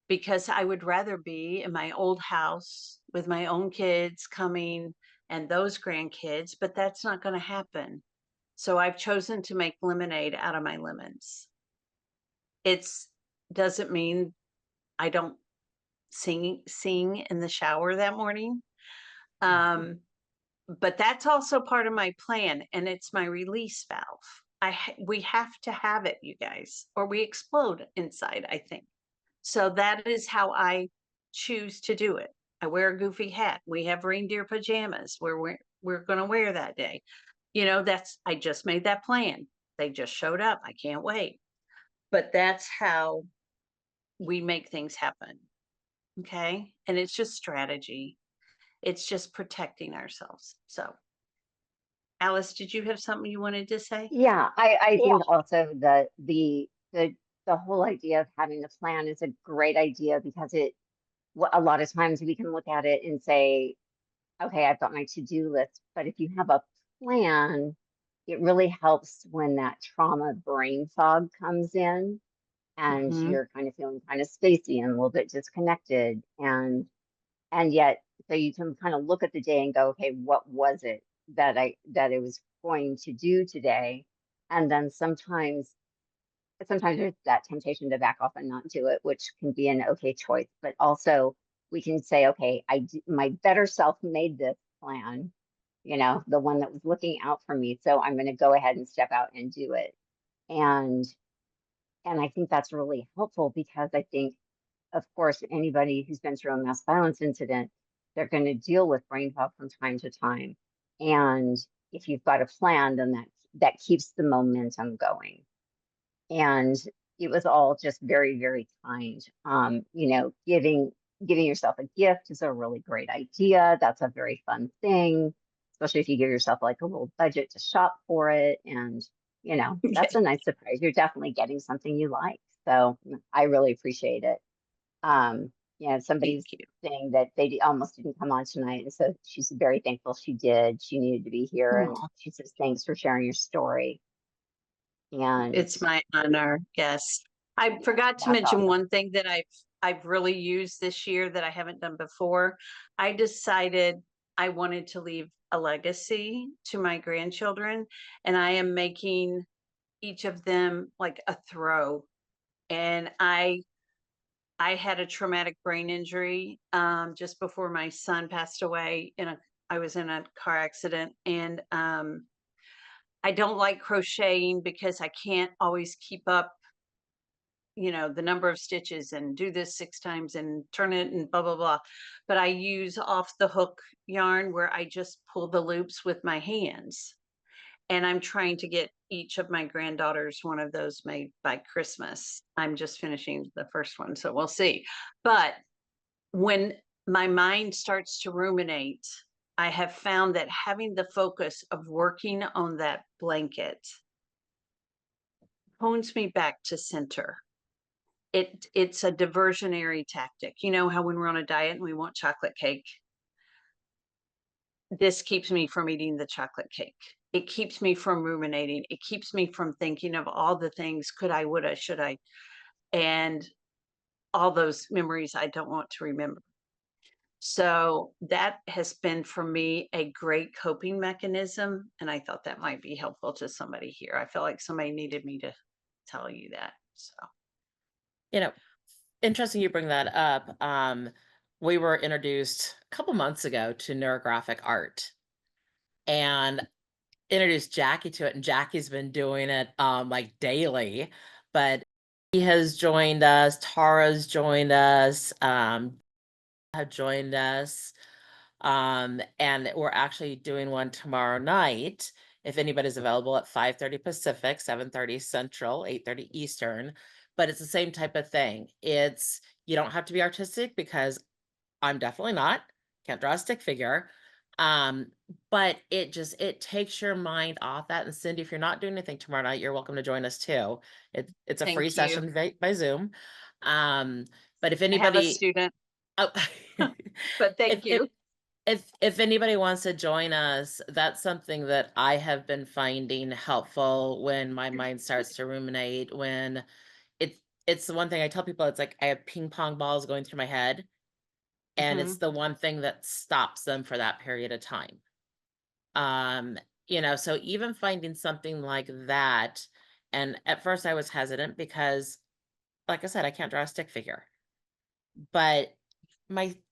because I would rather be in my old house with my own kids coming and those grandkids, but that's not going to happen. So I've chosen to make lemonade out of my lemons. It's doesn't mean I don't sing in the shower that morning. But that's also part of my plan, and it's my release valve. We have to have it, you guys, or we explode inside, I think. So that is how I choose to do it. I wear a goofy hat. We have reindeer pajamas where we're going to wear that day. You know, I just made that plan. They just showed up. I can't wait. But that's how we make things happen. Okay? And it's just strategy. It's just protecting ourselves. So Alice, did you have something you wanted to say? Yeah, I think also the whole idea of having a plan is a great idea because a lot of times we can look at it and say, okay, I've got my to-do list, but if you have a plan, it really helps when that trauma brain fog comes in and Mhm. you're kind of feeling kind of spacey and a little bit disconnected and yet so you can kind of look at the day and go, okay, what was it that I was going to do today? And then sometimes there's that temptation to back off and not do it, which can be an okay choice. But also we can say, okay, my better self made this plan, the one that was looking out for me. So I'm going to go ahead and step out and do it. And I think that's really helpful because I think, of course, anybody who's been through a mass violence incident, they're going to deal with brain fog from time to time. And if you've got a plan, then that keeps the momentum going. And it was all just very, very kind. Giving yourself a gift is a really great idea. That's a very fun thing, especially if you give yourself like a little budget to shop for it. And, that's a nice surprise. You're definitely getting something you like. So I really appreciate it. Somebody was Thank you. saying that they almost didn't come on tonight. And so she's very thankful she did. She needed to be here. And Aw. she says, thanks for sharing your story. And It's my honor. Yes. I forgot to that's mention awesome. one thing that I've really used this year that I haven't done before. I decided I wanted to leave a legacy to my grandchildren, and I am making each of them like a throw. And I had a traumatic brain injury just before my son passed away. I was in a car accident, and I don't like crocheting because I can't always keep up, the number of stitches and do this 6 times and turn it and blah blah blah. But I use off the hook yarn where I just pull the loops with my hands. And I'm trying to get each of my granddaughters one of those made by Christmas. I'm just finishing the first one, so we'll see. But when my mind starts to ruminate, I have found that having the focus of working on that blanket hones me back to center. It's a diversionary tactic. You know how when we're on a diet and we want chocolate cake, this keeps me from eating the chocolate cake. It keeps me from ruminating. It keeps me from thinking of all the things, could I, would I, should I, and all those memories I don't want to remember. So that has been for me a great coping mechanism. And I thought that might be helpful to somebody here. I feel like somebody needed me to tell you that. So, Interesting you bring that up. We were introduced a couple months ago to neurographic art and introduced Jackie to it, and Jackie's been doing it like daily, but he has joined us, Tara's joined us, have joined us, and we're actually doing one tomorrow night. if anybody's available at 5:30 Pacific, 7:30 Central, 8:30 Eastern. But it's the same type of thing. You don't have to be artistic because I'm definitely not. Can't draw a stick figure. But it takes your mind off that. And Cindy, if you're not doing anything tomorrow night, you're welcome to join us too. It's a Thank free you. session by Zoom. But if I have a anybody, student, oh, but thank you. if anybody wants to join us, that's something that I have been finding helpful when my mind starts to ruminate, when it's the one thing I tell people, it's like I have ping pong balls going through my head, and it's the one thing that stops them for that period of time. So even finding something like that, and at first I was hesitant because, like I said, I can't draw a stick figure, but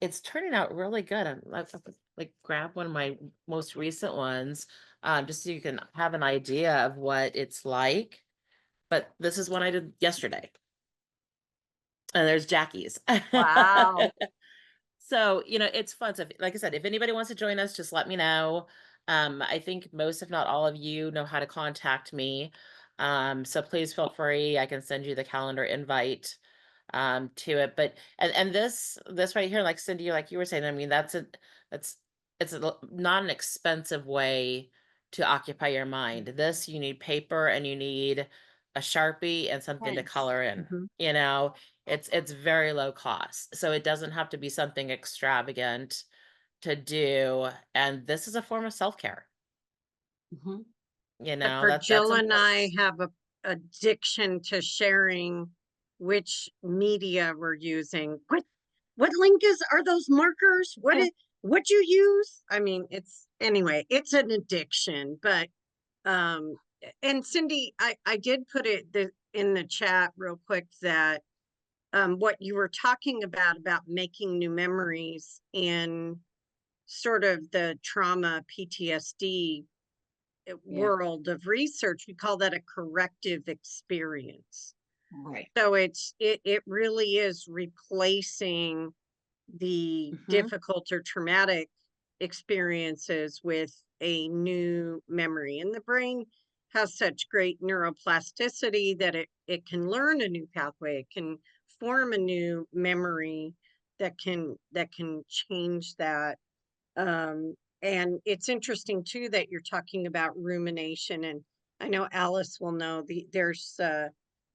it's turning out really good. I've like grab one of my most recent ones, just so you can have an idea of what it's like. But this is one I did yesterday. And there's Jackie's. Wow. So, it's fun. So, like I said, if anybody wants to join us, just let me know. I think most, if not all of you, know how to contact me. So please feel free. I can send you the calendar invite to it. But and this right here, like Cindy, like you were saying, I mean, not an expensive way to occupy your mind. This, you need paper and you need a Sharpie and something to Thanks. color in. It's very low cost, so it doesn't have to be something extravagant to do. And this is a form of self-care. But for That's Jill and I important. have a addiction to sharing which media we're using. What link are those markers? What you use? I mean, it's an addiction. But and Cindy, I did put it in the chat real quick that what you were talking about making new memories in sort of the trauma PTSD world of research, we call that a corrective experience. Right. So it really is replacing the difficult or traumatic experiences with a new memory. And the brain has such great neuroplasticity that it can learn a new pathway. It can form a new memory that can change that. And it's interesting too that you're talking about rumination, and I know Alice will know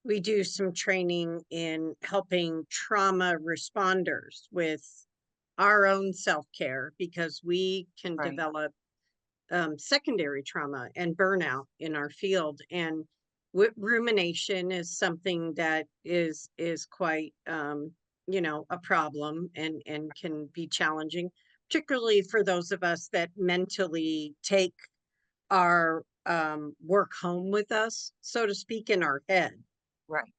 we do some training in helping trauma responders with our own self-care, because we can develop secondary trauma and burnout in our field. And rumination is something that is quite a problem and can be challenging, particularly for those of us that mentally take our work home with us, so to speak, in our head. Right.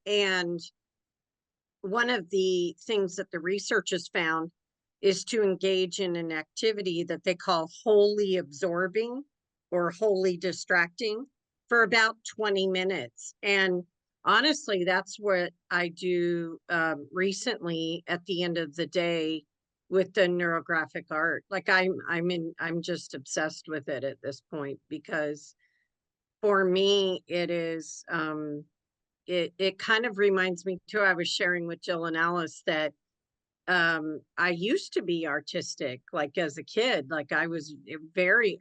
And one of the things that the researchers found is to engage in an activity that they call wholly absorbing or wholly distracting for about 20 minutes. And honestly, that's what I do recently at the end of the day with the neurographic art. Like I'm just obsessed with it at this point, because for me, it is, it kind of reminds me too, I was sharing with Jill and Alice that I used to be artistic, like as a kid, like I was very,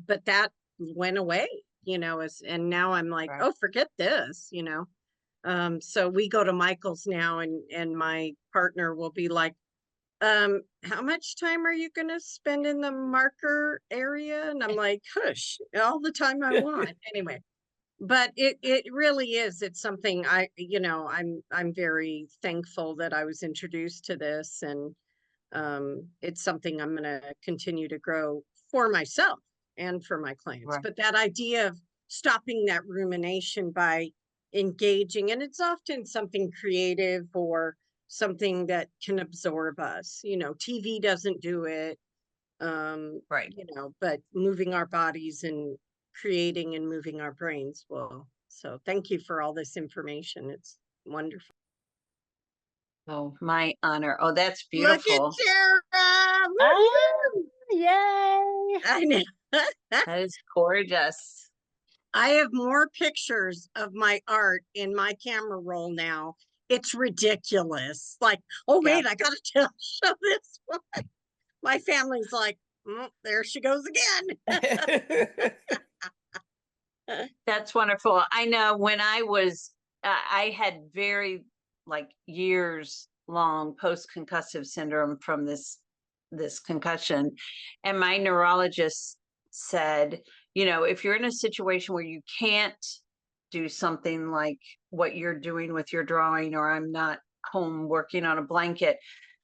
but that went away, and now I'm like, oh, forget this, so we go to Michael's now, and my partner will be like, how much time are you going to spend in the marker area? And I'm like, hush, all the time I want. Anyway, but it really is. It's something I'm very thankful that I was introduced to this, and it's something I'm going to continue to grow for myself and for my clients. But that idea of stopping that rumination by engaging, and it's often something creative or something that can absorb us. TV doesn't do it. But moving our bodies and creating and moving our brains will. So thank you for all this information. It's wonderful. Oh, my honor. Oh, that's beautiful. Look at Sarah. Oh, Yay! I know. That is gorgeous. I have more pictures of my art in my camera roll now. It's ridiculous. Like, oh Yeah. wait, I gotta show this one. My family's like, there she goes again. That's wonderful. I know when I had very like years long post concussive syndrome from this concussion, and my neurologist said, if you're in a situation where you can't do something like what you're doing with your drawing, or I'm not home working on a blanket,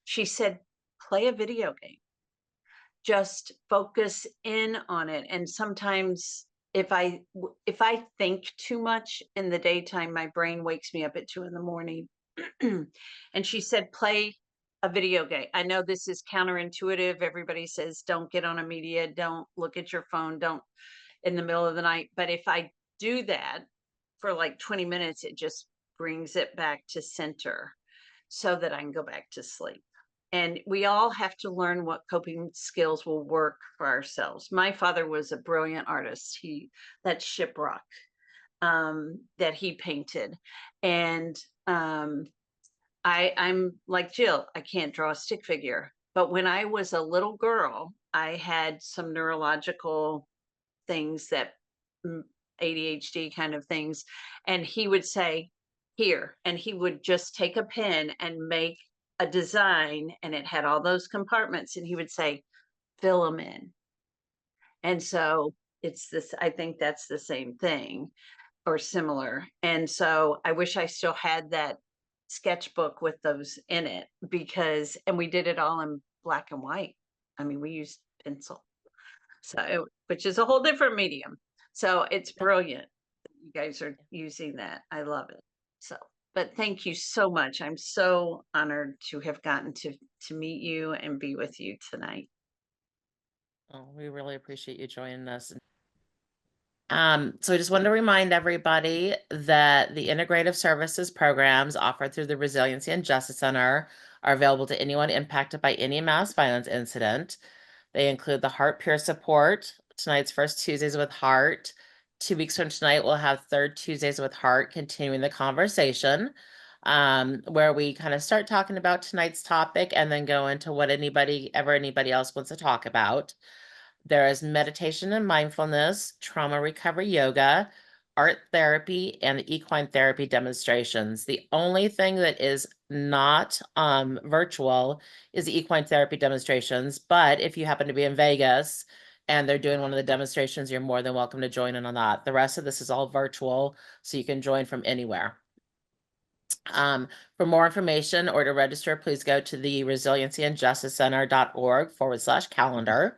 she said, play a video game. Just focus in on it. And sometimes if I think too much in the daytime, my brain wakes me up at 2 a.m. And she said, play a video game. I know this is counterintuitive. Everybody says, don't get on a media, don't look at your phone, don't in the middle of the night. But if I do that for like 20 minutes, it just brings it back to center so that I can go back to sleep. And we all have to learn what coping skills will work for ourselves. My father was a brilliant artist. That Shiprock that he painted. And I'm like Jill, I can't draw a stick figure. But when I was a little girl, I had some neurological things that ADHD kind of things. And he would say, here, and he would just take a pen and make a design, and it had all those compartments, and he would say, fill them in. And so I think that's the same thing or similar. And so I wish I still had that sketchbook with those in it, and we did it all in black and white. I mean, we used pencil, which is a whole different medium. So it's brilliant that you guys are using that. I love it. So, but thank you so much. I'm so honored to have gotten to meet you and be with you tonight. Oh, we really appreciate you joining us. So I just wanted to remind everybody that the integrative services programs offered through the Resiliency and Justice Center are available to anyone impacted by any mass violence incident. They include the Heart Peer Support. Tonight's First Tuesdays with Heart. 2 weeks from tonight, we'll have Third Tuesdays with Heart, continuing the conversation, where we kind of start talking about tonight's topic and then go into what anybody else wants to talk about. There is meditation and mindfulness, trauma recovery yoga, art therapy, and equine therapy demonstrations. The only thing that is not virtual is the equine therapy demonstrations. But if you happen to be in Vegas and they're doing one of the demonstrations, you're more than welcome to join in on that. The rest of this is all virtual, so you can join from anywhere. For more information or to register, please go to the resiliencyanddusticecenter.org/calendar.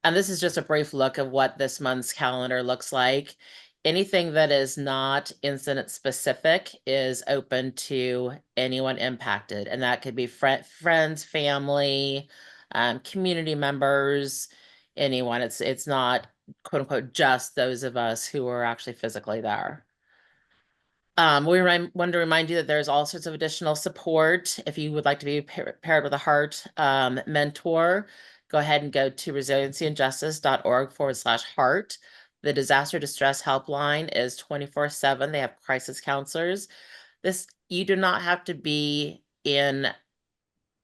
And this is just a brief look of what this month's calendar looks like. Anything that is not incident specific is open to anyone impacted. And that could be friends, family, community members, anyone. It's not, quote unquote, just those of us who are actually physically there. We want to remind you that there's all sorts of additional support. If you would like to be paired with a heart mentor, go ahead and go to resiliencyanddjustice.org/heart. The disaster distress helpline is 24/7. They have crisis counselors. You do not have to be in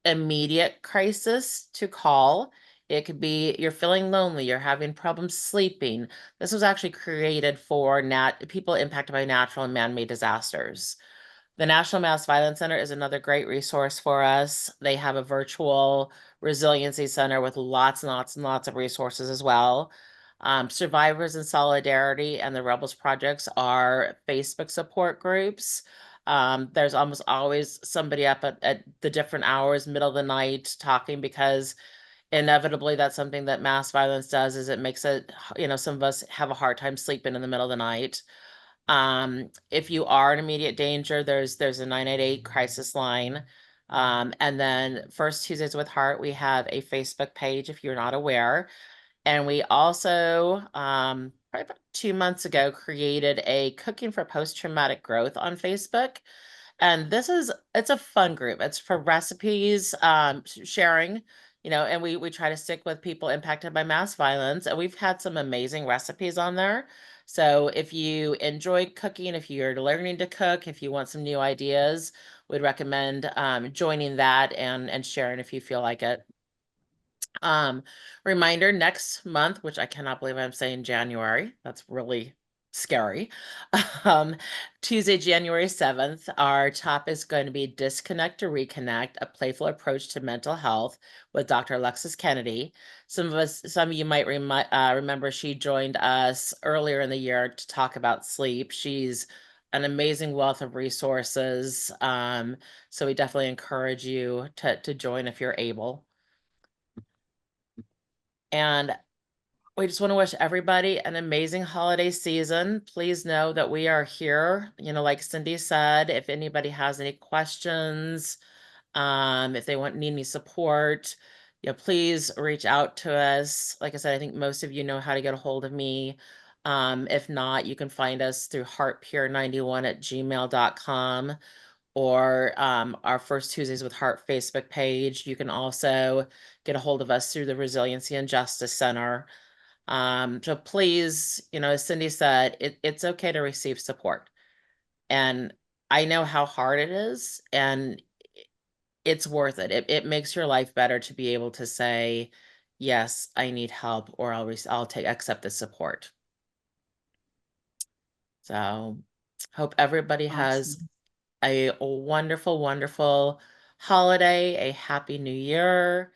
immediate crisis to call. It could be you're feeling lonely, you're having problems sleeping. This was actually created for people impacted by natural and man-made disasters. The National Mass Violence Center is another great resource for us. They have a virtual resiliency center with lots and lots and lots of resources as well. Survivors in Solidarity and the Rebels Projects are Facebook support groups. There's almost always somebody up at the different hours, middle of the night, talking, because inevitably that's something that mass violence does, is it makes it, some of us have a hard time sleeping in the middle of the night. If you are in immediate danger, there's a 988 crisis line. And then First Tuesdays with Heart, we have a Facebook page if you're not aware. And we also, probably about 2 months ago, created a Cooking for Post-Traumatic Growth on Facebook. And it's a fun group. It's for recipes, sharing. and we try to stick with people impacted by mass violence, and we've had some amazing recipes on there. So if you enjoy cooking, if you're learning to cook, if you want some new ideas, we'd recommend joining that and sharing if you feel like it. Reminder, next month, which I cannot believe I'm saying January. That's really scary. Um, Tuesday, January 7th, our topic is going to be Disconnect to Reconnect, a playful approach to mental health with Dr. Alexis Kennedy. Some of you might remember she joined us earlier in the year to talk about sleep. She's an amazing wealth of resources. So we definitely encourage you to join if you're able. And we just want to wish everybody an amazing holiday season. Please know that we are here. Like Cindy said, if anybody has any questions, if they need any support, please reach out to us. Like I said, I think most of you know how to get a hold of me. If not, you can find us through heartpure91@gmail.com or our First Tuesdays with Heart Facebook page. You can also get a hold of us through the Resiliency and Justice Center. So please, as Cindy said, it's okay to receive support. And I know how hard it is, and it's worth it. It makes your life better to be able to say, yes, I need help, or I'll accept the support. So hope everybody has Awesome. a wonderful, wonderful holiday, a happy new year.